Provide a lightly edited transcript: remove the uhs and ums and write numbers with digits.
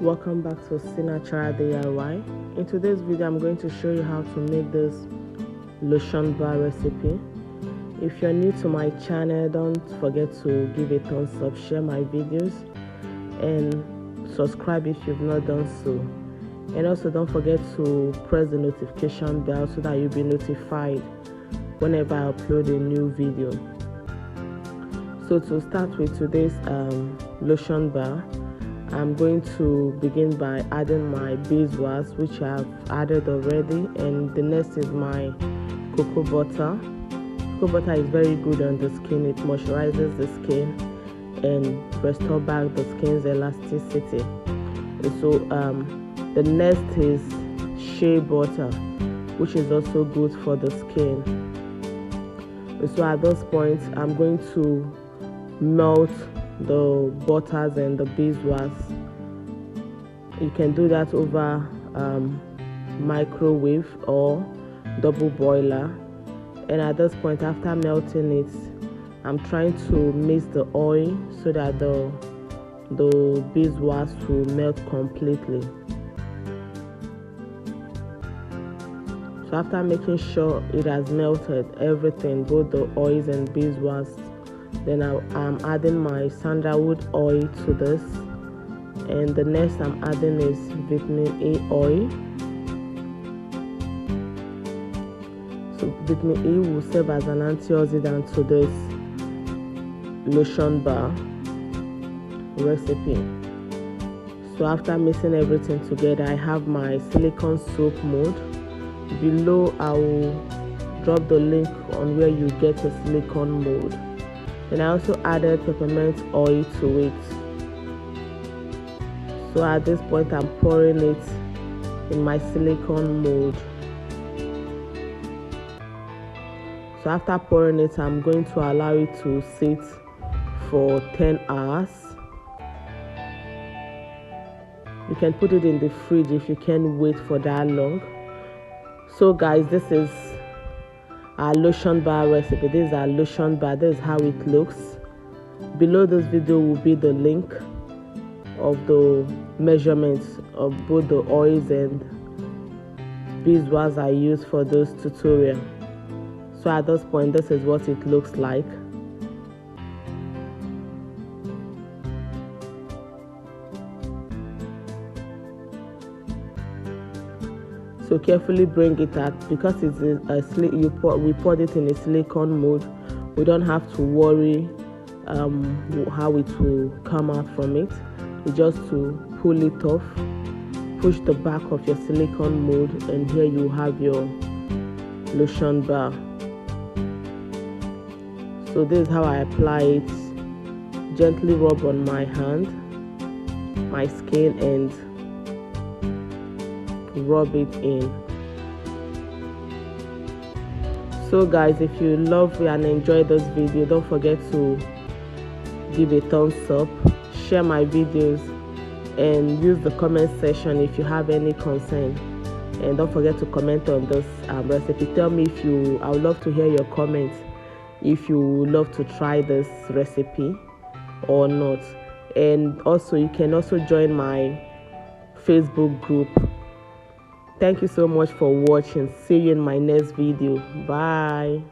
Welcome back to Natural DIY. In today's video I'm going to show you how to make this lotion bar recipe. If you're new to my channel, don't forget to give a thumbs up, share my videos, and subscribe if you've not done so. And also don't forget to press the notification bell so that you'll be notified whenever I upload a new video. So to start with today's lotion bar, I'm going to begin by adding my beeswax, which I've added already, and the next is my cocoa butter. Cocoa butter is very good on the skin. It moisturizes the skin and restores back the skin's elasticity. And so the next is shea butter, which is also good for the skin. And so at this point I'm going to melt the butters and the beeswax. You can do that over microwave or double boiler. And at this point, after melting it, I'm trying to mix the oil so that the beeswax will melt completely. So after making sure it has melted everything, both the oils and beeswax, then I'm adding my sandalwood oil to this, and the next I'm adding is vitamin E oil. So vitamin E will serve as an antioxidant to this lotion bar recipe. So after mixing everything together, I have my silicone soap mold. Below I will drop the link on where you get a silicone mold. And I also added peppermint oil to it. So at this point I'm pouring it in my silicone mold. So after pouring it, I'm going to allow it to sit for 10 hours. You can put it in the fridge if you can't wait for that long. So guys, this is our lotion bar recipe. This is our lotion bar. This is how it looks. Below this video will be the link of the measurements of both the oils and beeswax I used for this tutorial. So at this point, this is what it looks like. So carefully bring it out, because it's we poured it in a silicone mold. We don't have to worry how it will come out from it. You just to pull it off, push the back of your silicone mold, and here you have your lotion bar. So this is how I apply it. Gently rub on my hand, my skin, and rub it in. So guys, if you love and enjoy this video, don't forget to give a thumbs up, share my videos, and use the comment section if you have any concern. And don't forget to comment on this recipe. Tell me if I would love to hear your comments, if you would love to try this recipe or not. And also you can also join my Facebook group. Thank you so much for watching. See you in my next video. Bye.